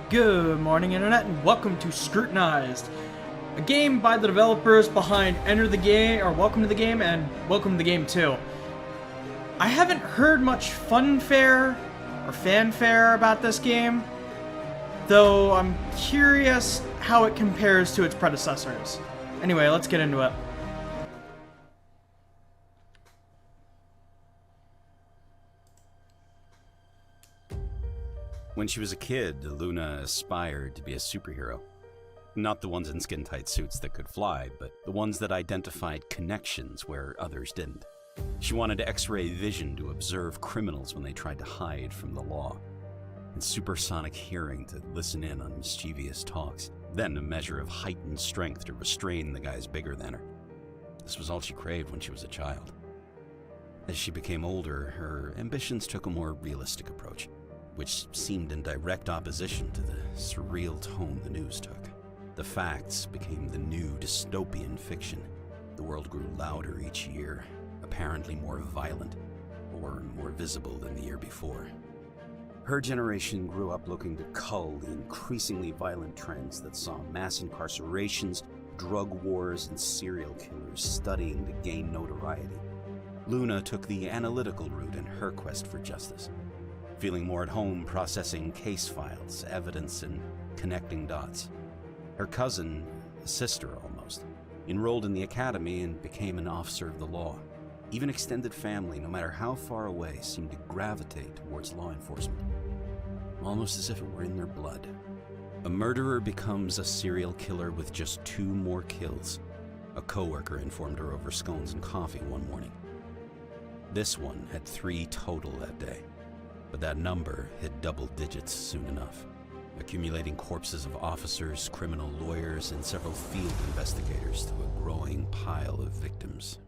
Good morning, Internet, and welcome to Scrutinized, a game by the developers behind Enter the Game, or Welcome to the Game, and Welcome to the Game 2. I haven't heard much funfare or fanfare about this game, though I'm curious how it compares to its predecessors. Anyway, let's get into it. When she was a kid, Luna aspired to be a superhero. Not the ones in skin-tight suits that could fly, but the ones that identified connections where others didn't. She wanted X-ray vision to observe criminals when they tried to hide from the law, and supersonic hearing to listen in on mischievous talks, then a measure of heightened strength to restrain the guys bigger than her. This was all she craved when she was a child. As she became older, her ambitions took a more realistic approach, which seemed in direct opposition to the surreal tone the news took. The facts became the new dystopian fiction. The world grew louder each year, apparently more violent, or more visible than the year before. Her generation grew up looking to cull the increasingly violent trends that saw mass incarcerations, drug wars, and serial killers studying to gain notoriety. Luna took the analytical route in her quest for justice, feeling more at home processing case files, evidence, and connecting dots. Her cousin, a sister almost, enrolled in the academy and became an officer of the law. Even extended family, no matter how far away, seemed to gravitate towards law enforcement, almost as if it were in their blood. A murderer becomes a serial killer with just 2 more kills, a coworker informed her over scones and coffee one morning. This one had 3 total that day, but that number hit double digits soon enough, accumulating corpses of officers, criminal lawyers, and several field investigators to a growing pile of victims.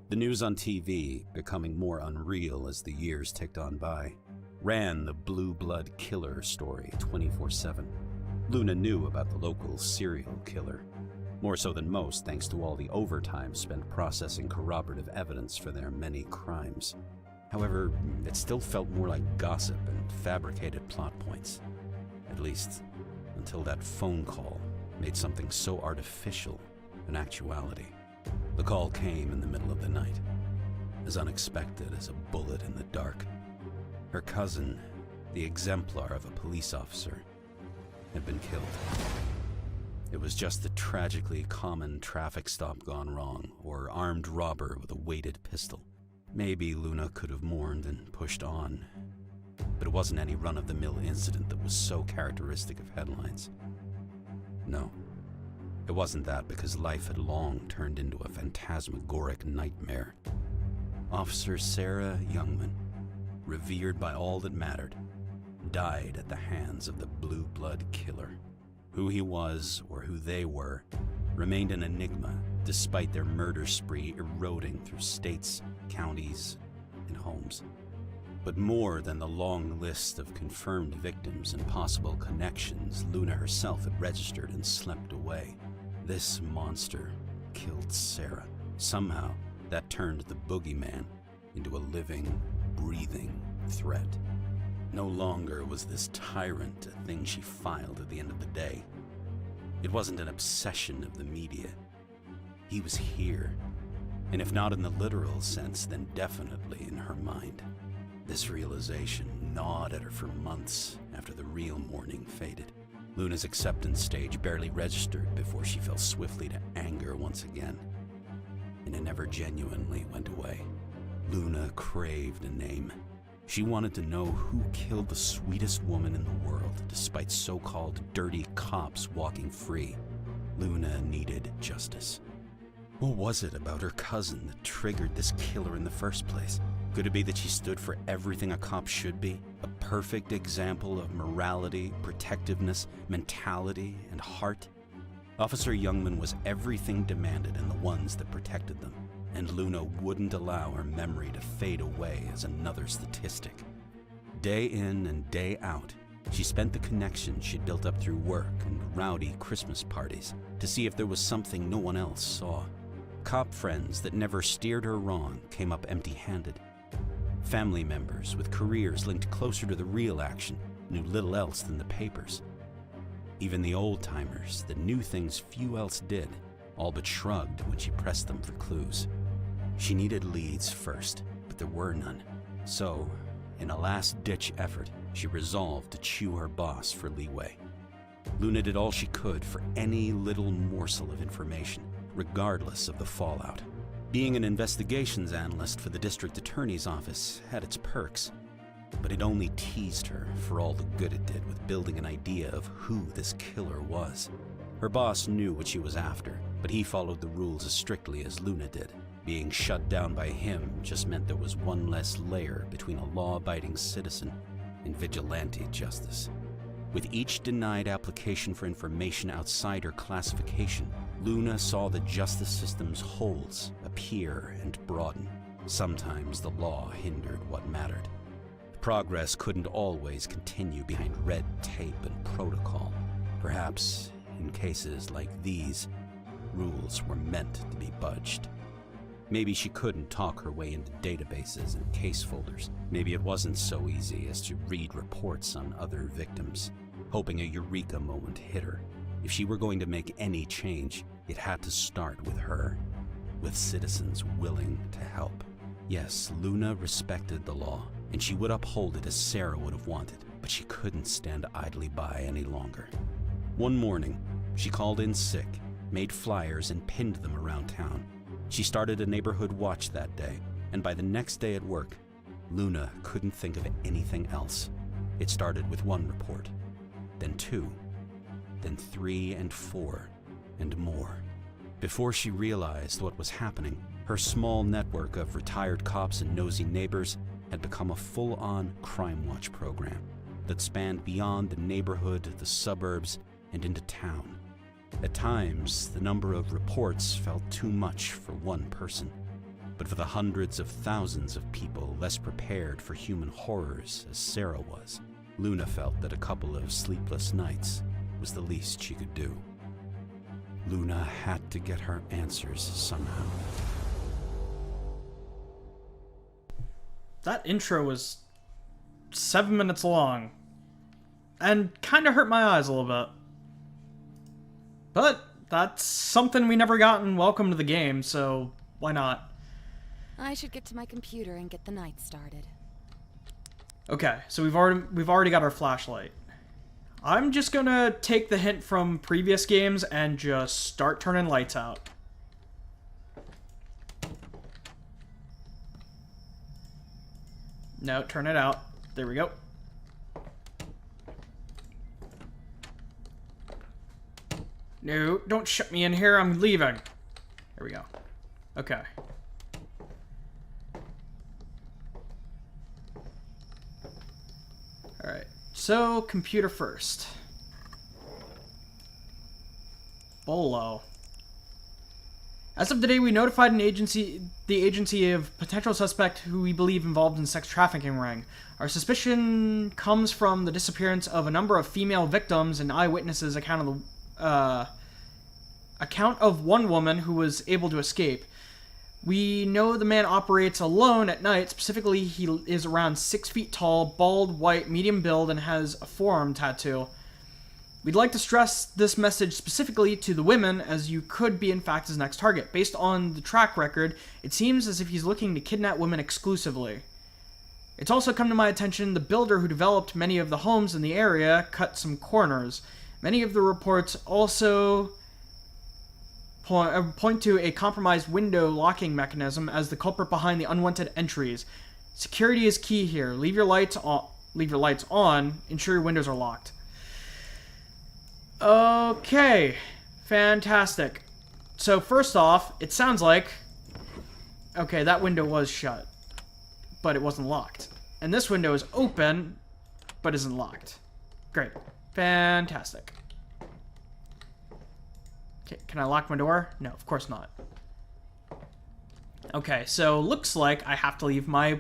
The news on TV, becoming more unreal as the years ticked on by, ran the blue blood killer story 24/7. Luna knew about the local serial killer, more so than most thanks to all the overtime spent processing corroborative evidence for their many crimes. However, it still felt more like gossip and fabricated plot points. At least, until that phone call made something so artificial an actuality. The call came in the middle of the night, as unexpected as a bullet in the dark. Her cousin, the exemplar of a police officer, had been killed. It was just a tragically common traffic stop gone wrong, or armed robber with a weighted pistol. Maybe Luna could have mourned and pushed on, but it wasn't any run-of-the-mill incident that was so characteristic of headlines. No, it wasn't that, because life had long turned into a phantasmagoric nightmare. Officer Sarah Youngman, revered by all that mattered, died at the hands of the blue blood killer. Who he was, or who they were, remained an enigma, despite their murder spree eroding through states, counties, and homes. But more than the long list of confirmed victims and possible connections Luna herself had registered and slept away, this monster killed Sarah. Somehow, that turned the boogeyman into a living, breathing threat. No longer was this tyrant a thing she filed at the end of the day. It wasn't an obsession of the media. He was here, and if not in the literal sense, then definitely in her mind. This realization gnawed at her for months after the real mourning faded. Luna's acceptance stage barely registered before she fell swiftly to anger once again, and it never genuinely went away. Luna craved a name. She wanted to know who killed the sweetest woman in the world, despite so-called dirty cops walking free. Luna needed justice. What was it about her cousin that triggered this killer in the first place? Could it be that she stood for everything a cop should be? A perfect example of morality, protectiveness, mentality, and heart? Officer Youngman was everything demanded in the ones that protected them, and Luna wouldn't allow her memory to fade away as another statistic. Day in and day out, she spent the connections she'd built up through work and rowdy Christmas parties to see if there was something no one else saw. Cop friends that never steered her wrong came up empty-handed. Family members with careers linked closer to the real action knew little else than the papers. Even the old-timers that knew things few else did, all but shrugged when she pressed them for clues. She needed leads first, but there were none. So, in a last-ditch effort, she resolved to chew her boss for leeway. Luna did all she could for any little morsel of information, regardless of the fallout. Being an investigations analyst for the district attorney's office had its perks, but it only teased her for all the good it did with building an idea of who this killer was. Her boss knew what she was after, but he followed the rules as strictly as Luna did. Being shut down by him just meant there was one less layer between a law-abiding citizen and vigilante justice. With each denied application for information outside her classification, Luna saw the justice system's holes appear and broaden. Sometimes the law hindered what mattered. Progress couldn't always continue behind red tape and protocol. Perhaps, in cases like these, rules were meant to be budged. Maybe she couldn't talk her way into databases and case folders. Maybe it wasn't so easy as to read reports on other victims. Hoping a eureka moment hit her. If she were going to make any change, it had to start with her, with citizens willing to help. Yes, Luna respected the law, and she would uphold it as Sarah would have wanted, but she couldn't stand idly by any longer. One morning, she called in sick, made flyers, and pinned them around town. She started a neighborhood watch that day, and by the next day at work, Luna couldn't think of anything else. It started with one report, then 2, then 3 and 4, and more. Before she realized what was happening, her small network of retired cops and nosy neighbors had become a full-on crime watch program that spanned beyond the neighborhood, the suburbs, and into town. At times, the number of reports felt too much for one person, but for the hundreds of thousands of people less prepared for human horrors as Sarah was, Luna felt that a couple of sleepless nights was the least she could do. Luna had to get her answers somehow. That intro was 7 minutes long, and kind of hurt my eyes a little bit. But that's something we never got in Welcome to the Game, so why not? I should get to my computer and get the night started. Okay, so we've already got our flashlight. I'm just gonna take the hint from previous games and just start turning lights out. No, turn it out. There we go. No, don't shut me in here. I'm leaving. There we go. Okay. Alright. So, computer first. Bolo. As of today, we notified the agency of potential suspect who we believe involved in sex trafficking ring. Our suspicion comes from the disappearance of a number of female victims and eyewitnesses account of one woman who was able to escape. We know the man operates alone at night. Specifically, he is around 6 feet tall, bald, white, medium build, and has a forearm tattoo. We'd like to stress this message specifically to the women, as you could be in fact his next target. Based on the track record, it seems as if he's looking to kidnap women exclusively. It's also come to my attention the builder who developed many of the homes in the area cut some corners. Many of the reports also point to a compromised window locking mechanism as the culprit behind the unwanted entries. Security is key here. Leave your lights on. Ensure your windows are locked. Okay, fantastic. So first off, it sounds like, okay, that window was shut, but it wasn't locked. And this window is open, but isn't locked. Great, fantastic. Okay, can I lock my door? No, of course not. Okay, so looks like I have to leave my...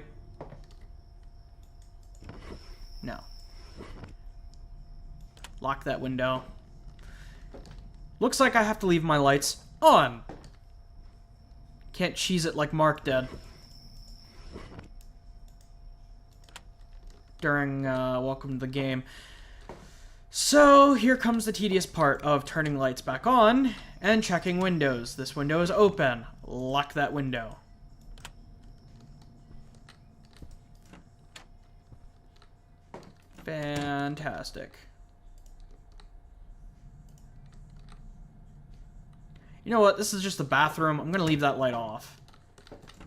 No. Lock that window. Looks like I have to leave my lights on. Can't cheese it like Mark did. During Welcome to the Game. So here comes the tedious part of turning lights back on and checking windows. This window is open. Lock that window. Fantastic. You know what? This is just the bathroom. I'm gonna leave that light off.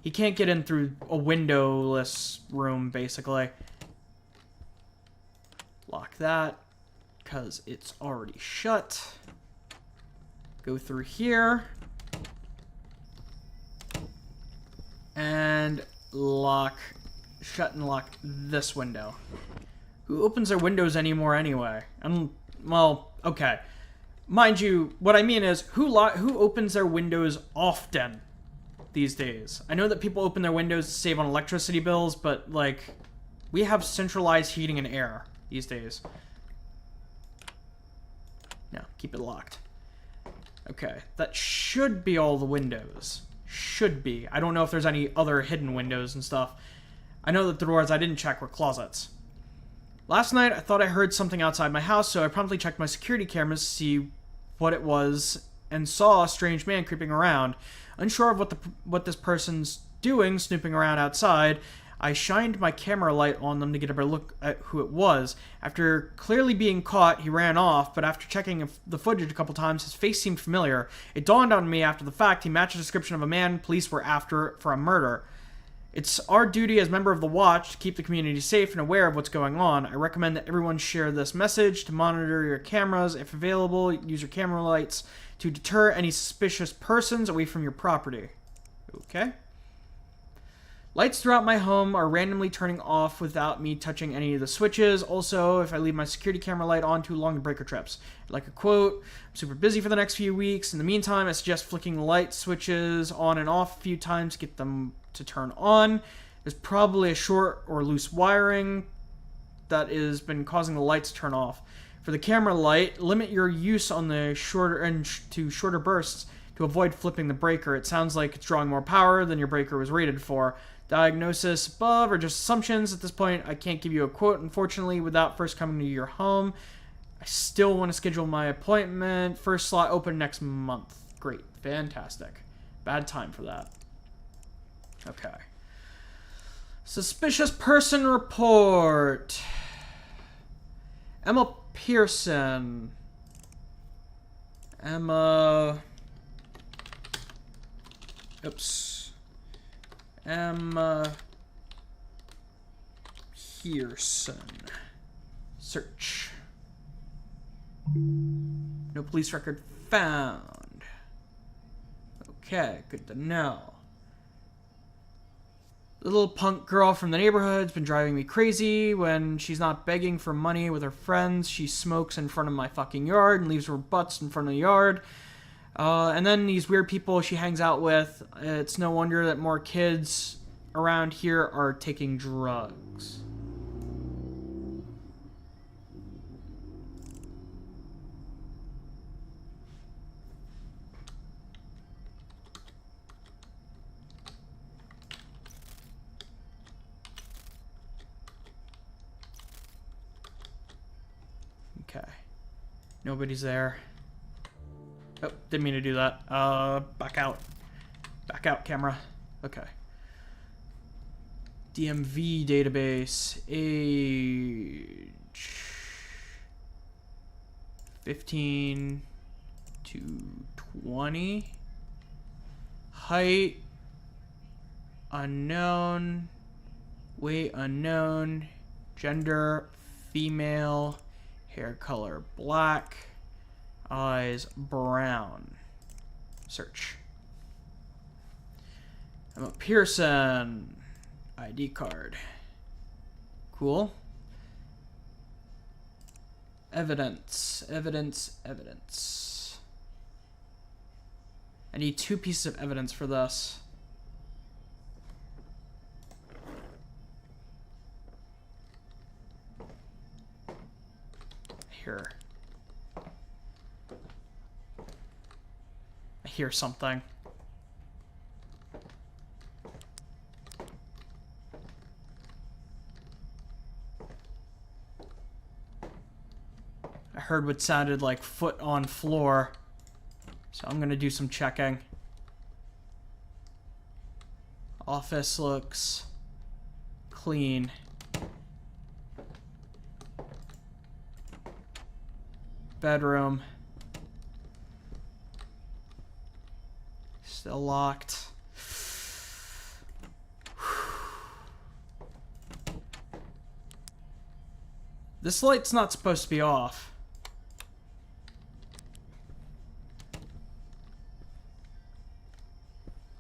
He can't get in through a windowless room, basically. Lock that, because it's already shut. Go through here. And shut and lock this window. Who opens their windows anymore anyway? Well, okay. Mind you, what I mean is, who opens their windows often these days? I know that people open their windows to save on electricity bills, but, like, we have centralized heating and air these days. No, keep it locked. Okay, that should be all the windows. Should be. I don't know if there's any other hidden windows and stuff. I know that the doors I didn't check were closets. Last night, I thought I heard something outside my house, so I promptly checked my security cameras to see what it was, and saw a strange man creeping around. Unsure of what this person's doing, snooping around outside, I shined my camera light on them to get a better look at who it was. After clearly being caught, he ran off, but after checking the footage a couple times, his face seemed familiar. It dawned on me after the fact he matched the description of a man police were after for a murder. It's our duty as member of the Watch to keep the community safe and aware of what's going on. I recommend that everyone share this message, to monitor your cameras. If available, use your camera lights to deter any suspicious persons away from your property. Okay. Lights throughout my home are randomly turning off without me touching any of the switches. Also, if I leave my security camera light on too long, the breaker trips. Like a quote, I'm super busy for the next few weeks. In the meantime, I suggest flicking the light switches on and off a few times to get them to turn on. There's probably a short or loose wiring that has been causing the lights to turn off. For the camera light, limit your use on the shorter bursts to avoid flipping the breaker. It sounds like it's drawing more power than your breaker was rated for. Diagnosis above are just assumptions. At this point, I can't give you a quote, unfortunately, without first coming to your home. I still want to schedule my appointment. First slot open next month. Great. Fantastic. Bad time for that. Okay. Suspicious person report. Emma Pearson. Emma Pearson. Search. No police record found. Okay, good to know. The little punk girl from the neighborhood's been driving me crazy. When she's not begging for money with her friends, she smokes in front of my fucking yard and leaves her butts in front of the yard. And then these weird people she hangs out with. It's no wonder that more kids around here are taking drugs. Okay. Nobody's there. Oh, didn't mean to do that. Back out. Back out, camera. Okay. DMV database. Age 15 to 20. Height unknown. Weight unknown. Gender female. Hair color black. Eyes brown. Search. Emma Pearson. ID card. Cool. Evidence. Evidence. Evidence. I need 2 pieces of evidence for this. Here. I hear something. I heard what sounded like foot on floor. So I'm gonna do some checking. Office looks clean. Bedroom. Still locked. This light's not supposed to be off.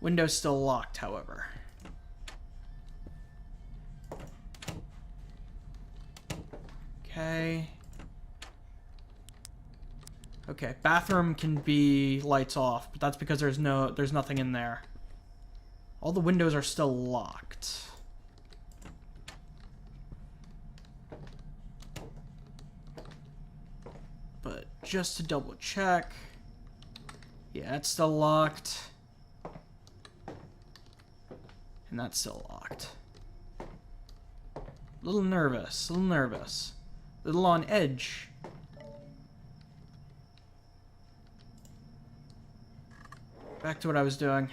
Window's still locked, however. Okay. Okay, bathroom can be lights off, but that's because there's nothing in there. All the windows are still locked. But just to double check. Yeah, it's still locked. And that's still locked. A little nervous, a little on edge. Back to what I was doing.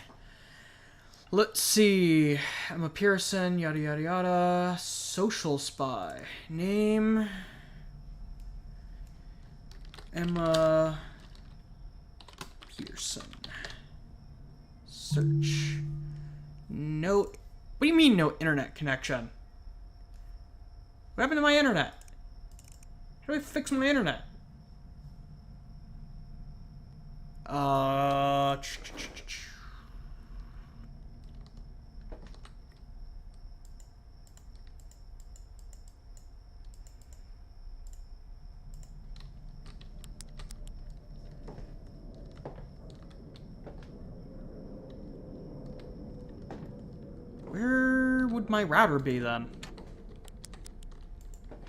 Let's see. Emma Pearson, yada yada yada. Social spy. Name. Emma Pearson. Search. No. What do you mean no internet connection? What happened to my internet? How do I fix my internet? Where would my router be then?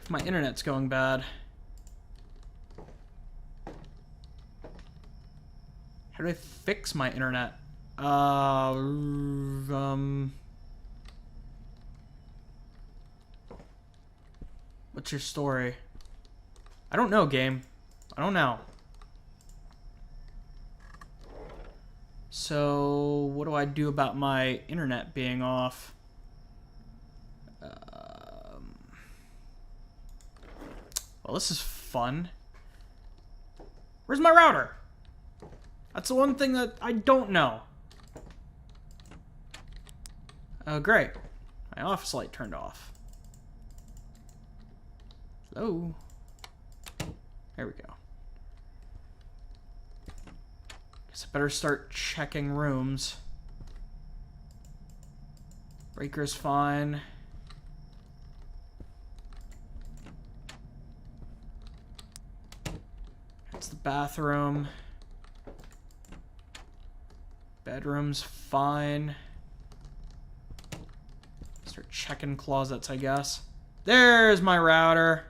If my internet's going bad. How do I fix my internet? What's your story? I don't know, game. I don't know. So, what do I do about my internet being off? Well, this is fun. Where's my router? That's the one thing that I don't know. Oh, great. My office light turned off. Hello? There we go. Guess I better start checking rooms. Breaker's fine. That's the bathroom. Bedroom's fine. Start checking closets, I guess. There's my router.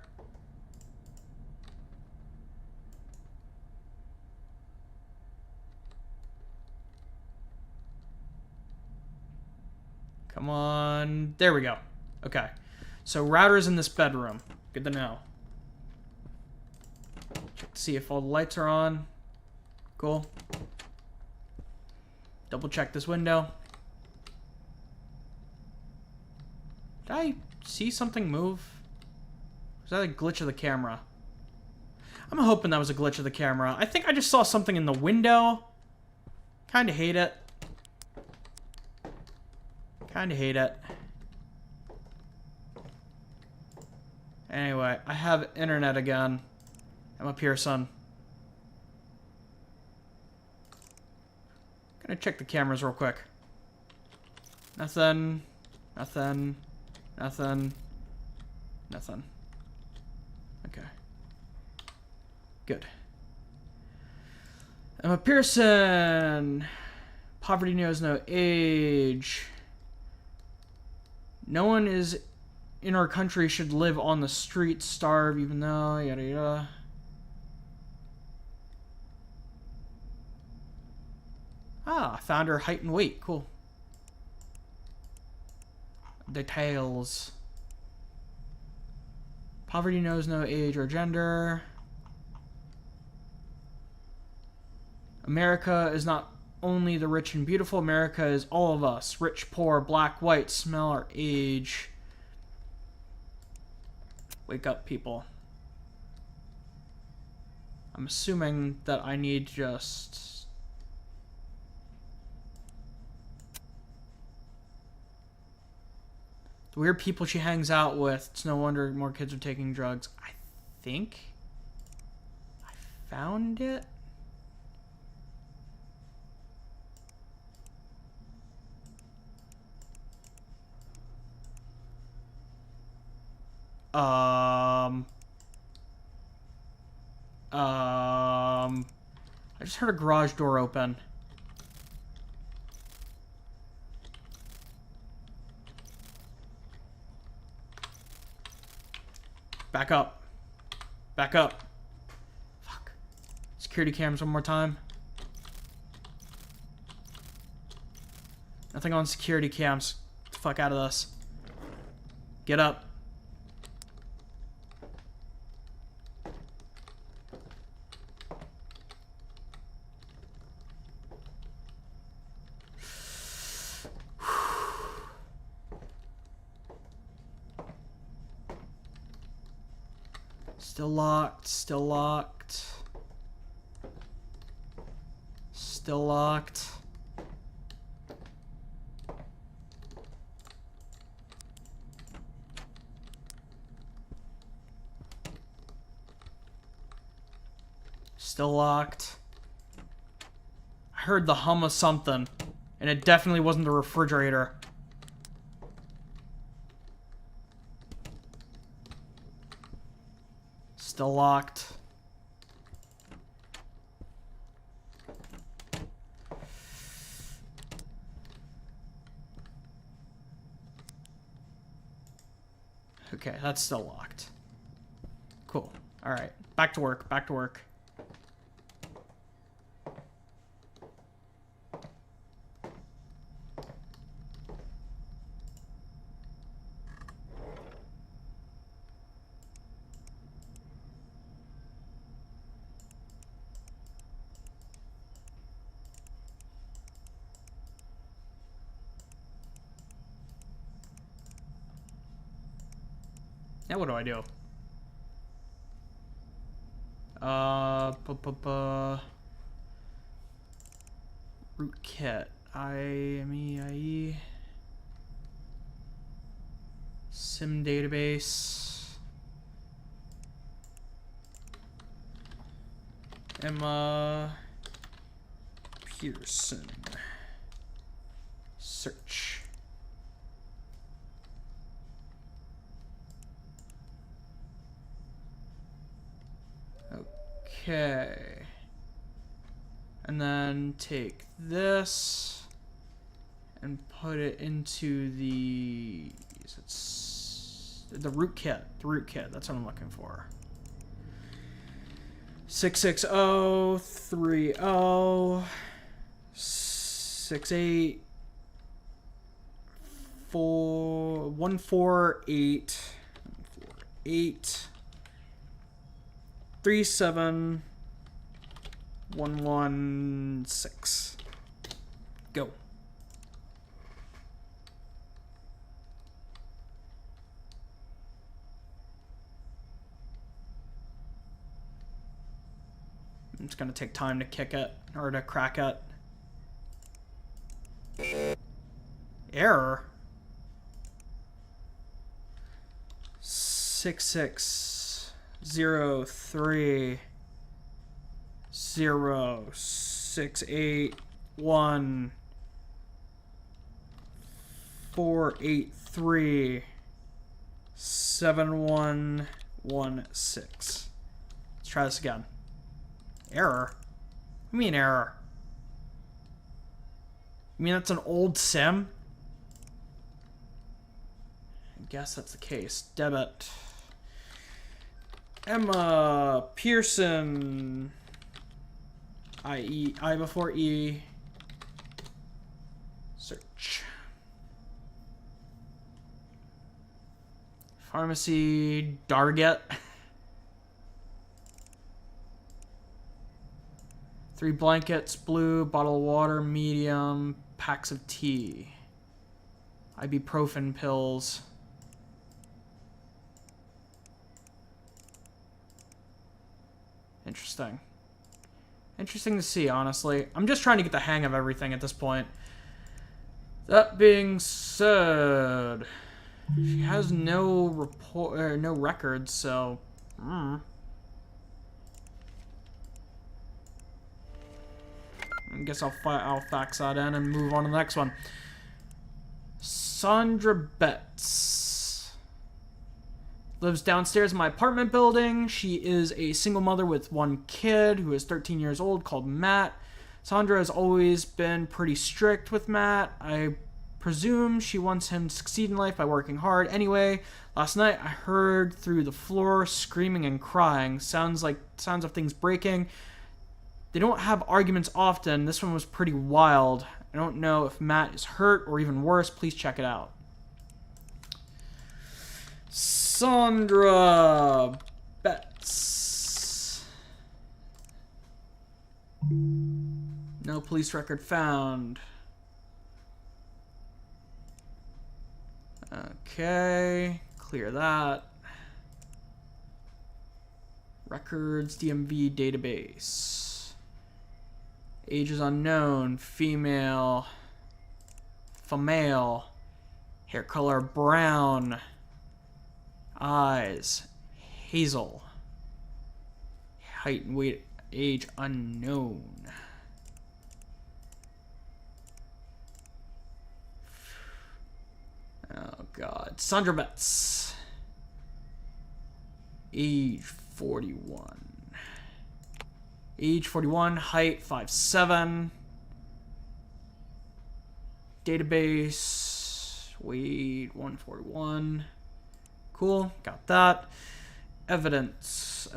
Come on. There we go. Okay. So router's in this bedroom. Good to know. Check to see if all the lights are on. Cool. Double check this window. Did I see something move? Was that a glitch of the camera? I'm hoping that was a glitch of the camera. I think I just saw something in the window. Kinda hate it. Kinda hate it. Anyway, I have internet again. I'm up here, son. Gonna check the cameras real quick. Nothing. Nothing. Nothing. Nothing. Okay. Good. Emma Pearson. Poverty knows no age. No one is in our country should live on the street, starve, even though, yada yada. Ah, found her height and weight. Cool. Details. Poverty knows no age or gender. America is not only the rich and beautiful. America is all of us. Rich, poor, black, white. Smell our age. Wake up, people. I'm assuming that I need just... the weird people she hangs out with. It's no wonder more kids are taking drugs. I think I found it. I just heard a garage door open. Back up. Back up. Fuck. Security cams one more time. Nothing on security cams. Get the fuck out of this. Get up. Still locked, still locked. Still locked. Still locked. I heard the hum of something, and it definitely wasn't the refrigerator. Still locked. Okay, that's still locked. Cool. Alright, back to work, back to work. Now what do I do? Rootkit. IMEIE. Sim database. Emma Pearson. Search. Okay. And then take this and put it into the rootkit. The rootkit. That's what I'm looking for. 66030 68 148 37116. Go. It's gonna take time to kick it or to crack it. Error. 6603 0681 483 7116. Let's try this again. Error? What do you mean error? You mean that's an old sim? I guess that's the case. Debit. Emma Pearson. I before E. Search. Pharmacy Darget. 3 blankets, blue, bottle of water, medium, packs of tea. Ibuprofen pills. Interesting. Interesting to see, honestly. I'm just trying to get the hang of everything at this point. That being said, she has no report, no records, so. I guess I'll fax that in and move on to the next one. Sandra Betts lives downstairs in my apartment building. She is a single mother with 1 kid who is 13 years old called Matt. Sandra has always been pretty strict with Matt. I presume she wants him to succeed in life by working hard. Anyway, last night I heard through the floor screaming and crying. Sounds of things breaking. They don't have arguments often. This one was pretty wild. I don't know if Matt is hurt or even worse. Please check it out. Sandra Betts. No police record found. Okay, clear that. Records, DMV database. Age is unknown. Female. Hair color brown. Eyes hazel. Height and weight, age unknown. Oh god. Sandra Betts. Age 41. Age 41, height 5'7". Database, weight 141. Cool, got that. Evidence.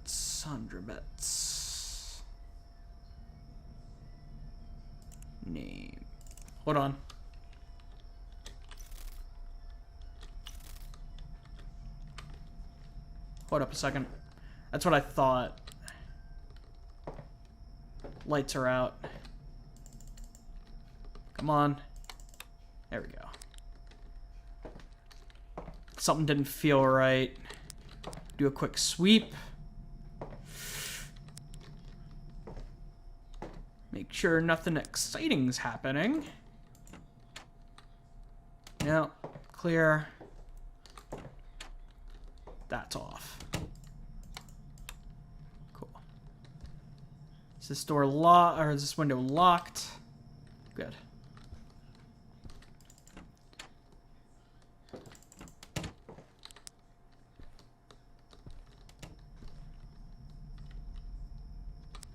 Sandra Betts. Name. Hold on. Hold up a second. That's what I thought. Lights are out. Come on. There we go. Something didn't feel right. Do a quick sweep. Make sure nothing exciting's happening. No. Clear. That's off. Cool. Is this door locked, or is this window locked? Good.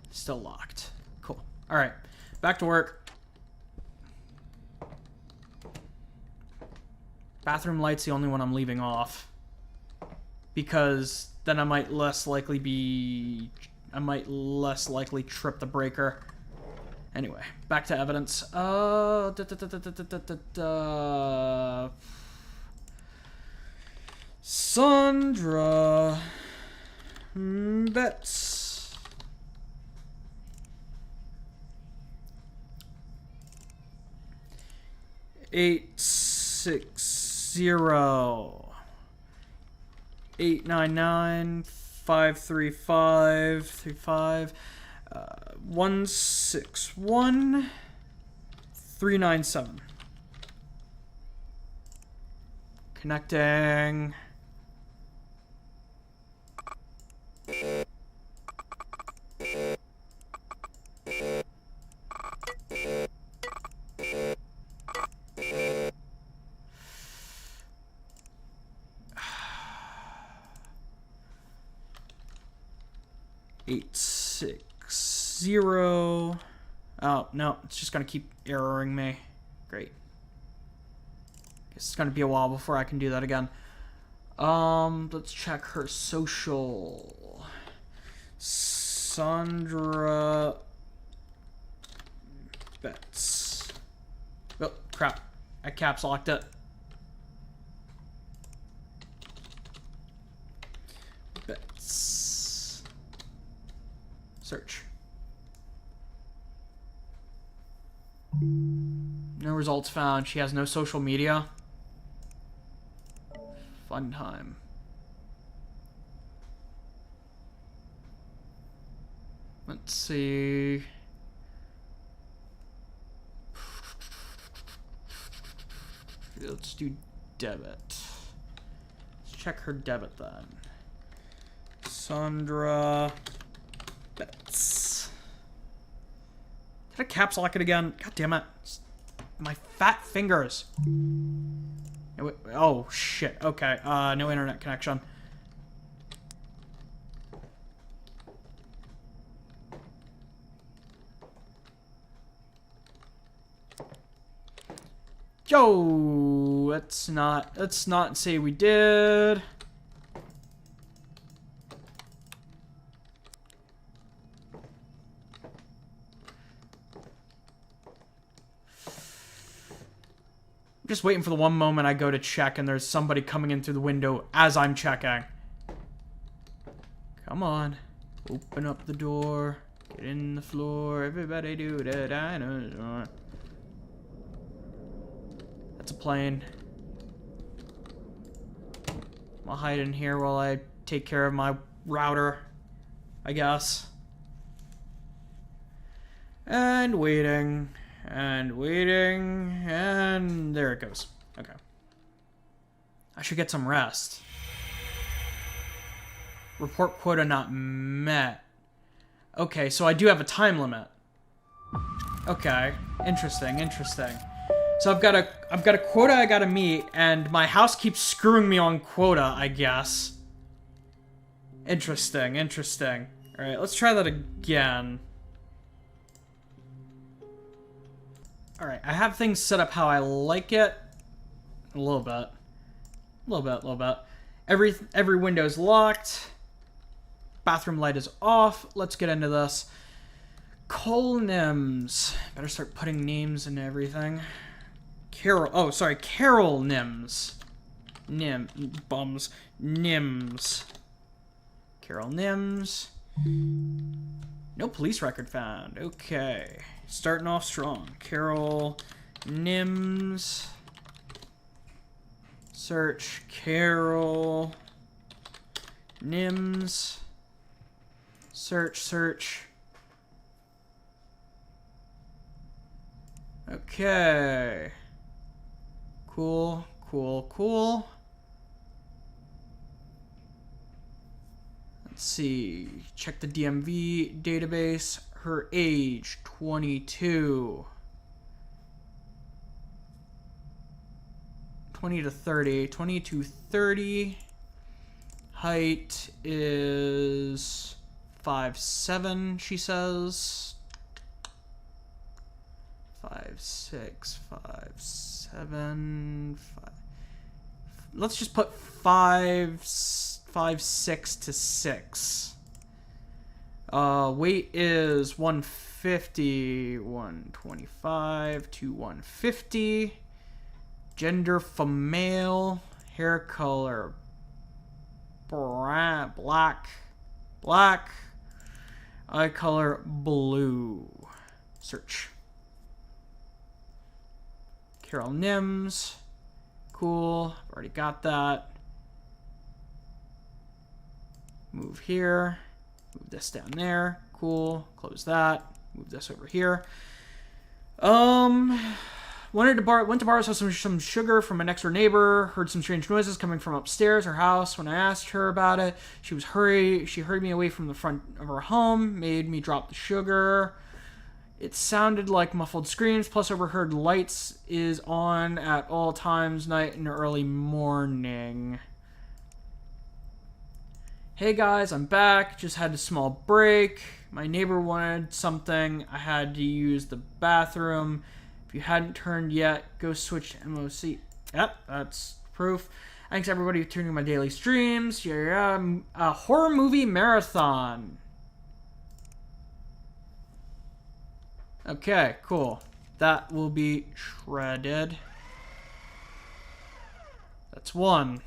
Still locked. Cool. All right. Back to work. Bathroom light's the only one I'm leaving off. Because then I might less likely trip the breaker. Anyway, back to evidence. Sandra Betts. 860-899-535-35 161-397. Connecting. $860. Oh, no, it's just gonna keep erroring me. Great. Guess it's gonna be a while before I can do that again. Let's check her social. Sandra Betts. Oh, crap. I caps locked it. Betts. Search. No results found. She has no social media. Fun time. Let's see. Let's do debit. Let's check her debit then. Sandra Betts. Did I caps lock it again? God damn it. My fat fingers. Oh, shit. Okay. No internet connection. Yo, let's not say we did. I'm just waiting for the one moment I go to check and there's somebody coming in through the window as I'm checking. Come on. Open up the door. Get in the floor. Everybody do the dinosaur. That's a plane. I'll hide in here while I take care of my router, I guess. And waiting. And waiting. And there it goes. Okay. I should get some rest. Report quota not met. Okay, so I do have a time limit. Okay. Interesting, interesting. So I've got a quota I gotta meet, and my house keeps screwing me on quota, I guess. Interesting, interesting. Alright, let's try that again. Alright, I have things set up how I like it. A little bit. A little bit. Every window's locked. Bathroom light is off. Let's get into this. Colnims. Better start putting names into everything. Carol Nims. Nims. Carol Nims. No police record found. Okay. Starting off strong. Carol Nims. Search Carol Nims. Search. Okay. Cool. Let's see. Check the DMV database. Her age, 22. 20 to 30. 20 to 30. Height is 5'7", she says. 5'6", 5'7", 5. Let's just put 5'6" to 6. Weight is 150, 125 to 150. Gender female. Hair color black. Eye color blue. Search. Carol Nims. Cool. I've already got that. Move here. Move this down there. Cool. Close that. Move this over here. Went to borrow some sugar from a next door neighbor. Heard some strange noises coming from upstairs her house. When I asked her about it, she hurried me away from the front of her home, made me drop the sugar. It sounded like muffled screams, plus overheard lights is on at all times, night and early morning. Hey guys, I'm back. Just had a small break. My neighbor wanted something. I had to use the bathroom. If you hadn't turned yet, go switch to MOC. Yep, that's proof. Thanks everybody for tuning in my daily streams. Yeah, a horror movie marathon. Okay, cool. That will be shredded. That's one.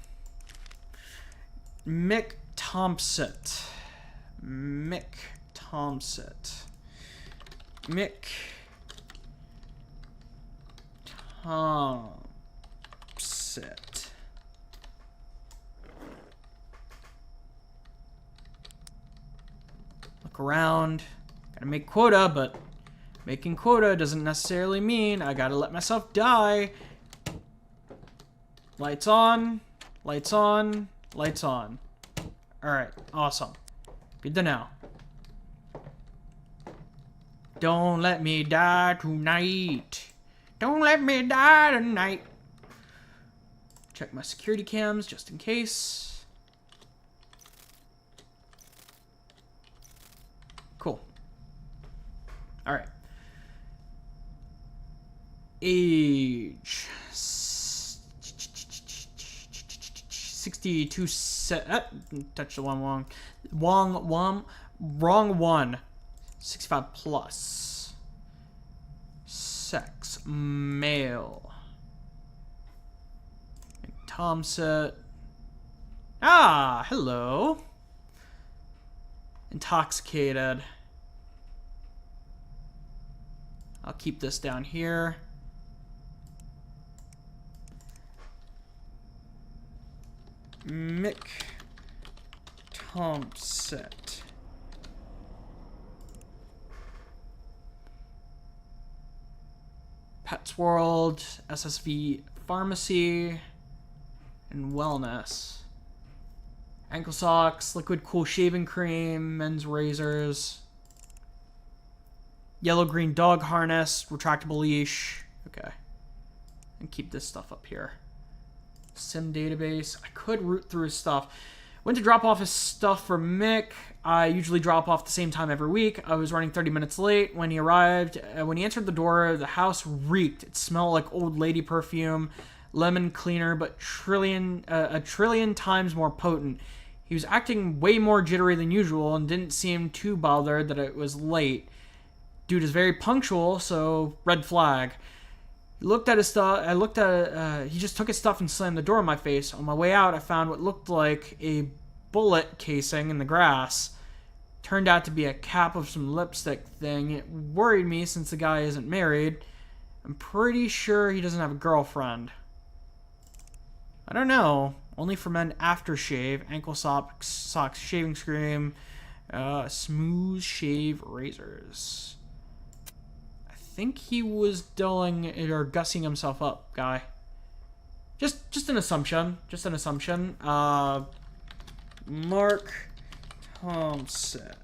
Mick Thompson. Tomset. Mick Tomset. Look around. Gotta make quota, but making quota doesn't necessarily mean I gotta let myself die. Lights on. Lights on. Lights on. Alright, awesome. Good to know. Don't let me die tonight. Don't let me die tonight. Check my security cams just in case. Cool. Alright. Age. 62 touch the wrong one. 65 plus. Sex male. Tomset. Ah, hello. Intoxicated. I'll keep this down here. Mick Tomset. Pets World, SSV Pharmacy, and Wellness. Ankle socks, liquid cool shaving cream, men's razors. Yellow-green dog harness, retractable leash. Okay. And keep this stuff up here. Sim database. I could root through his stuff. Went to drop off his stuff for Mick. I usually drop off the same time every week. I was running 30 minutes late when he arrived. When he entered the door, the house reeked. It smelled like old lady perfume, lemon cleaner, but a trillion times more potent. He was acting way more jittery than usual and didn't seem too bothered that it was late. Dude is very punctual, so red flag. He looked at his stuff. He just took his stuff and slammed the door in my face. On my way out, I found what looked like a bullet casing in the grass. Turned out to be a cap of some lipstick thing. It worried me since the guy isn't married. I'm pretty sure he doesn't have a girlfriend. I don't know. Only for men aftershave, ankle socks, shaving cream, smooth shave razors. I think he was dulling or gussing himself up, guy. Just an assumption. Just an assumption. Mark Tomset.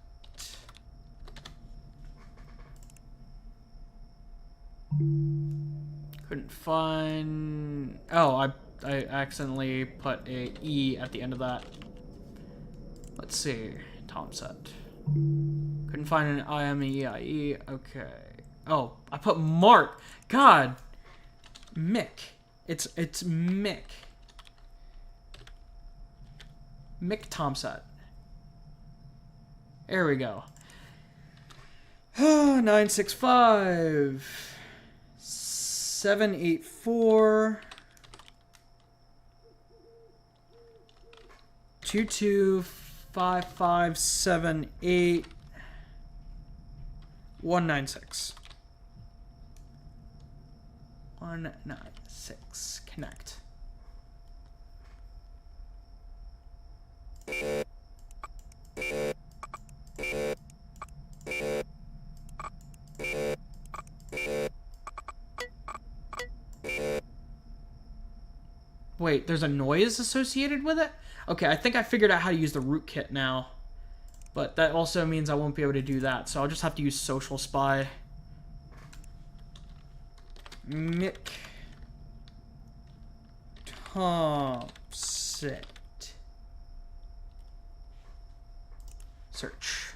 Couldn't find. Oh, I accidentally put a E at the end of that. Let's see. Tomset. Couldn't find an IMEIE. Okay. Oh, I put Mark. God. Mick. It's Mick. Mick Tomset. There we go. 965 784 225578 196. 196. Connect. Wait, there's a noise associated with it? Okay, I think I figured out how to use the rootkit now. But that also means I won't be able to do that, so I'll just have to use Social Spy. Mick Tomset. Search.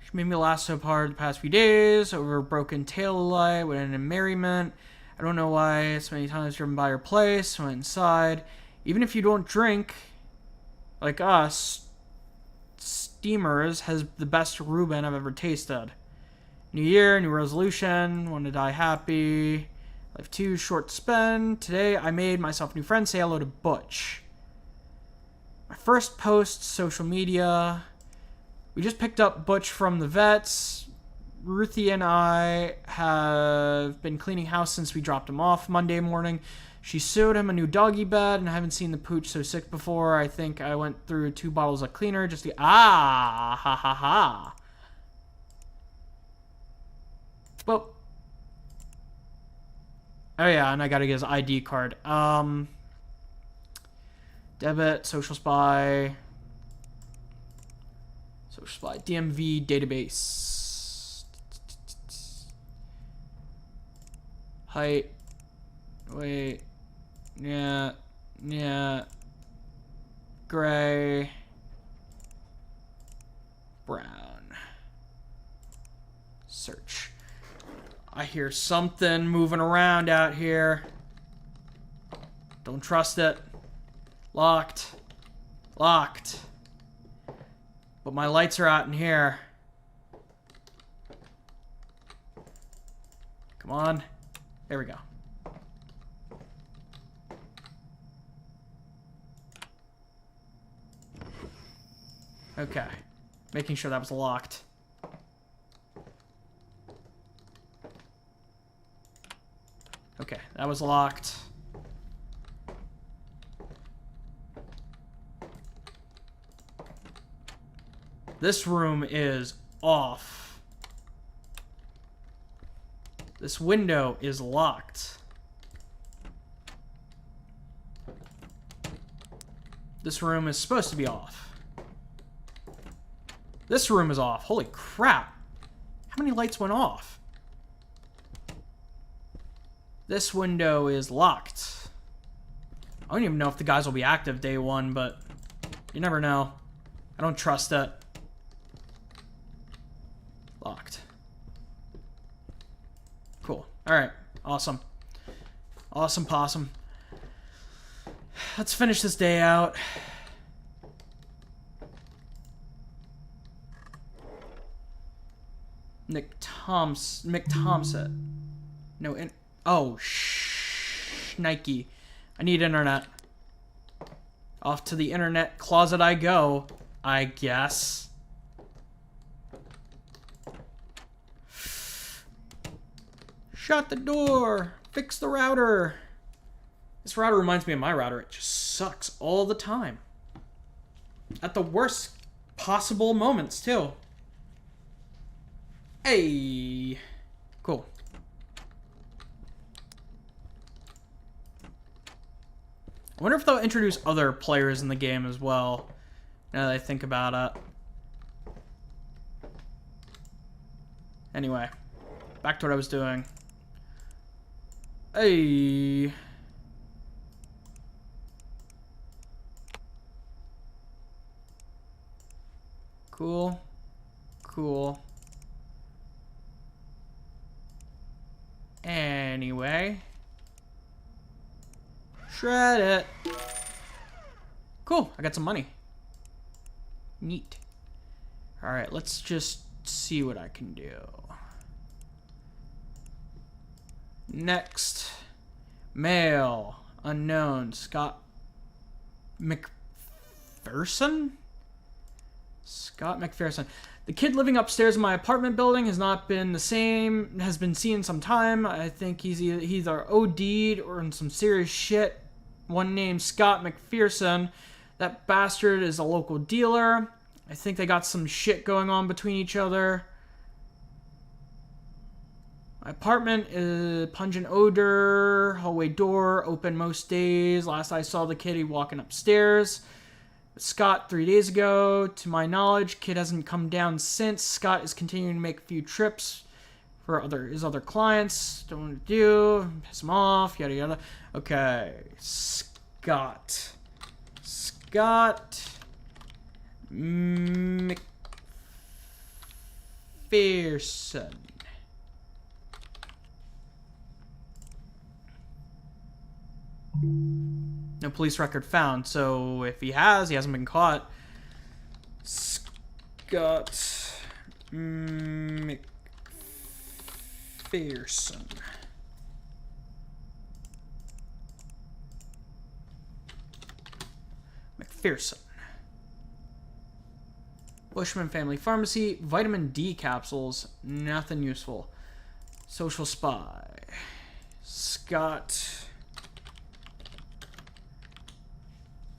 She made me laugh so hard the past few days over a broken tail light when in merriment. I don't know why so many times driven by her place, went inside. Even if you don't drink, like us, steamers has the best Reuben I've ever tasted. New year, new resolution, want to die happy. Life 2, short to spend. Today I made myself new friends. Say hello to Butch. My first post, social media. We just picked up Butch from the vets. Ruthie and I have been cleaning house since we dropped him off Monday morning. She sewed him a new doggy bed, and I haven't seen the pooch so sick before. I think I went through 2 bottles of cleaner just to... Ah! Ha ha ha! Well... Oh yeah, and I gotta get his ID card. Debit, social spy... Social spy, DMV database... Height... Wait... Yeah, gray, brown, search. I hear something moving around out here. Don't trust it. Locked. But my lights are out in here. Come on. There we go. Okay. Making sure that was locked. Okay, that was locked. This room is off. This window is locked. This room is supposed to be off. This room is off. Holy crap. How many lights went off? This window is locked. I don't even know if the guys will be active day 1, but you never know. I don't trust it. Locked. Cool. Alright. Awesome. Awesome possum. Let's finish this day out. Mick Thompson. No, oh, Nike. I need internet. Off to the internet closet I go, I guess. Shut the door. Fix the router. This router reminds me of my router. It just sucks all the time. At the worst possible moments, too. Hey. Cool. I wonder if they'll introduce other players in the game as well, now that I think about it. Anyway, back to what I was doing. Hey. Cool. Cool. Anyway. Shred it. Cool, I got some money. Neat. Alright, let's just see what I can do. Next. Mail. Unknown. Scott McPherson? Scott McPherson. The kid living upstairs in my apartment building has not been the same, has been seen some time. I think he's either OD'd or in some serious shit. One named Scott McPherson. That bastard is a local dealer. I think they got some shit going on between each other. My apartment is pungent odor, hallway door, open most days. Last I saw the kid, he walking upstairs. Scott 3 days ago. To my knowledge, kid hasn't come down since. Scott is continuing to make a few trips for his other clients. Don't want to do. Piss him off. Yada yada. Okay. Scott McPherson. No police record found, so if he hasn't been caught. Scott McPherson. McPherson. Bushman Family Pharmacy. Vitamin D capsules. Nothing useful. Social spy. Scott.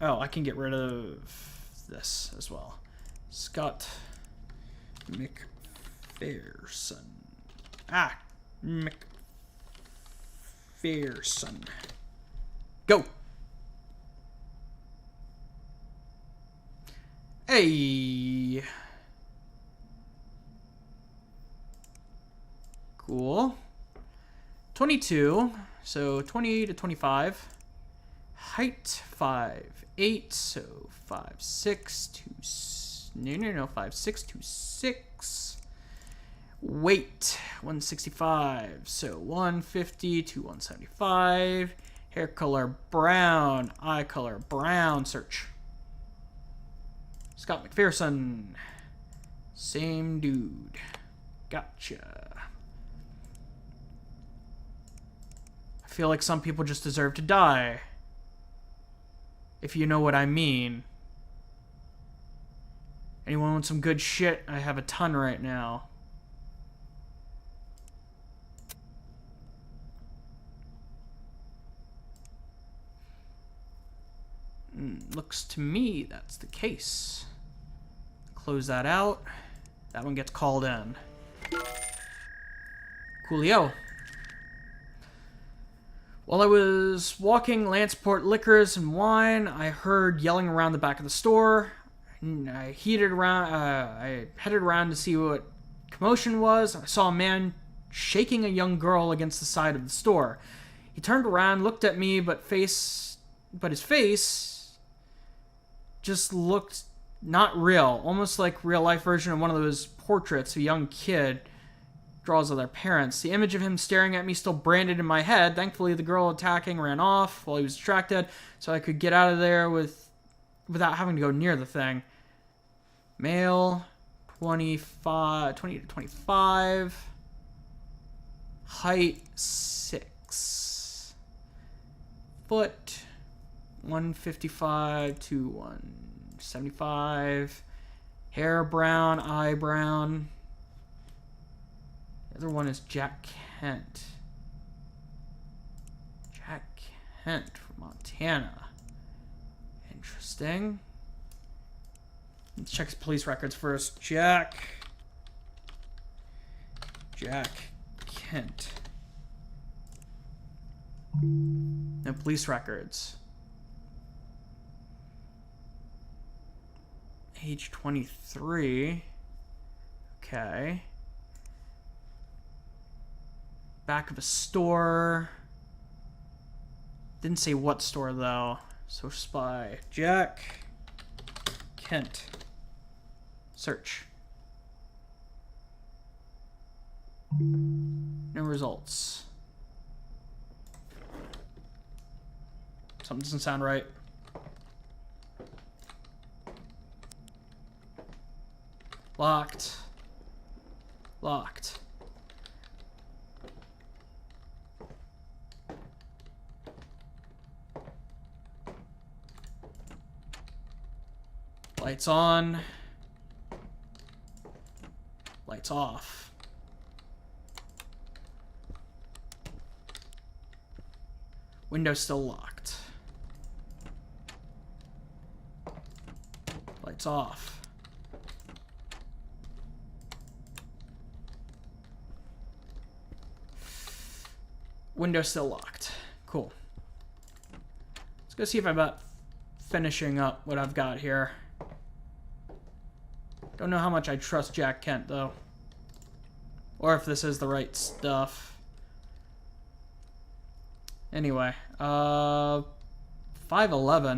Oh, I can get rid of this as well. Scott McPherson. Ah, McPherson. Go. Hey. Cool. 22. So 20 to 25. Height 5'8", so 5'6" to 5'6" to 6. Weight 165, so 150 to 175. Hair color brown, eye color brown. Search. Scott McPherson, same dude. Gotcha. I feel like some people just deserve to die. If you know what I mean. Anyone want some good shit? I have a ton right now. Looks to me that's the case. Close that out. That one gets called in. Coolio. While I was walking Lanceport Liquors and Wine, I heard yelling around the back of the store. I headed around to see what commotion was. I saw a man shaking a young girl against the side of the store. He turned around, looked at me, but his face just looked not real, almost like real life version of one of those portraits a young kid draws of their parents. The image of him staring at me still branded in my head. Thankfully, the girl attacking ran off while he was distracted, so I could get out of there without having to go near the thing. Male, 20 to 25. Height, 6 foot. 155 to 175. Hair brown, eye brown. The other one is Jack Kent. Jack Kent from Montana. Interesting. Let's check his police records first. Jack Kent. No police records. Age 23. Okay. Back of a store. Didn't say what store though. So spy. Jack Kent. Search. No results. Something doesn't sound right. Locked. Locked. Lights on. Lights off. Window still locked. Lights off. Window still locked. Cool. Let's go see if I'm about finishing up what I've got here. Don't know how much I trust Jack Kent, though. Or if this is the right stuff. Anyway, 5'11",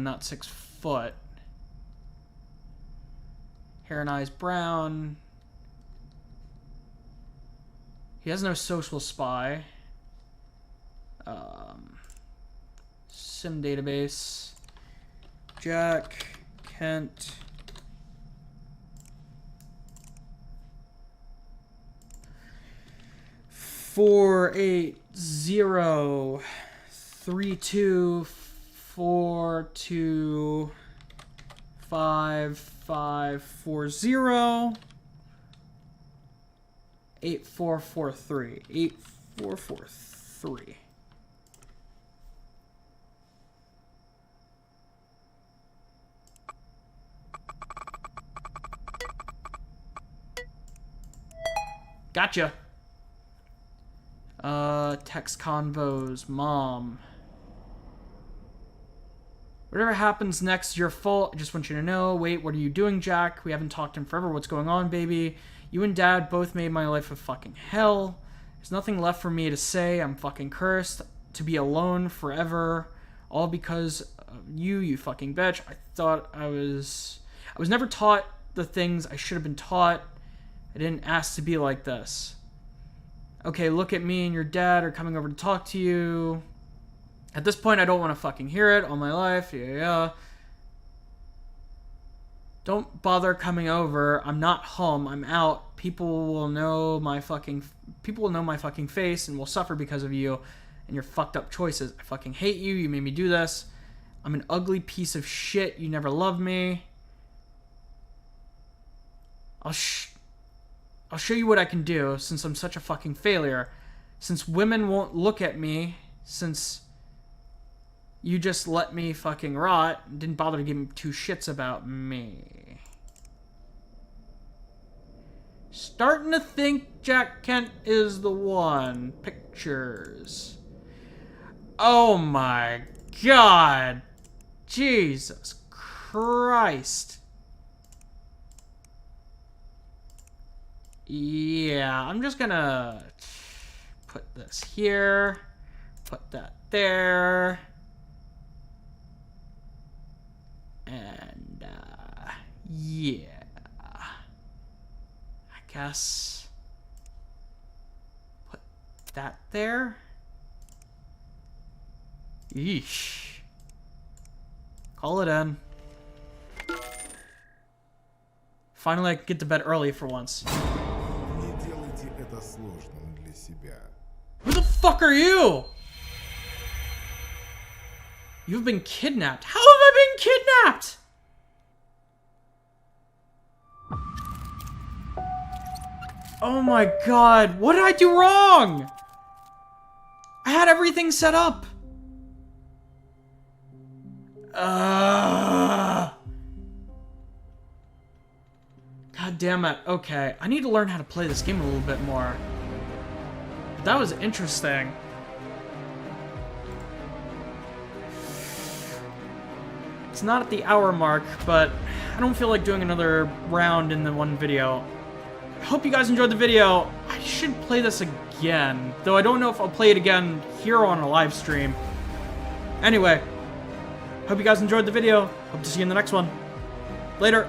not 6 foot. Hair and eyes brown. He has no social spy. Sim database. Jack Kent. 480 3242 5540 8443 8443. Gotcha. Text convos, mom. Whatever happens next is your fault. I just want you to know. Wait, what are you doing, Jack? We haven't talked in forever. What's going on, baby? You and Dad both made my life a fucking hell. There's nothing left for me to say. I'm fucking cursed to be alone forever. All because of you fucking bitch. I was never taught the things I should have been taught. I didn't ask to be like this. Okay, look at me and your dad are coming over to talk to you. At this point, I don't want to fucking hear it all my life. Yeah. Don't bother coming over. I'm not home. I'm out. People will know my fucking face and will suffer because of you and your fucked up choices. I fucking hate you. You made me do this. I'm an ugly piece of shit. You never loved me. I'll show you what I can do since I'm such a fucking failure. Since women won't look at me. Since you just let me fucking rot and didn't bother to give two shits about me. Starting to think Jack Kent is the one. Pictures. Oh my god. Jesus Christ. Yeah, I'm just gonna put this here. Put that there. And, yeah. I guess put that there. Yeesh. Call it in. Finally, I can get to bed early for once. Who the fuck are you? You've been kidnapped. How have I been kidnapped? Oh my god, what did I do wrong? I had everything set up. God damn it. Okay, I need to learn how to play this game a little bit more. But that was interesting. It's not at the hour mark, but I don't feel like doing another round in the one video. I hope you guys enjoyed the video. I should play this again, though I don't know if I'll play it again here on a live stream. Anyway, hope you guys enjoyed the video. Hope to see you in the next one. Later.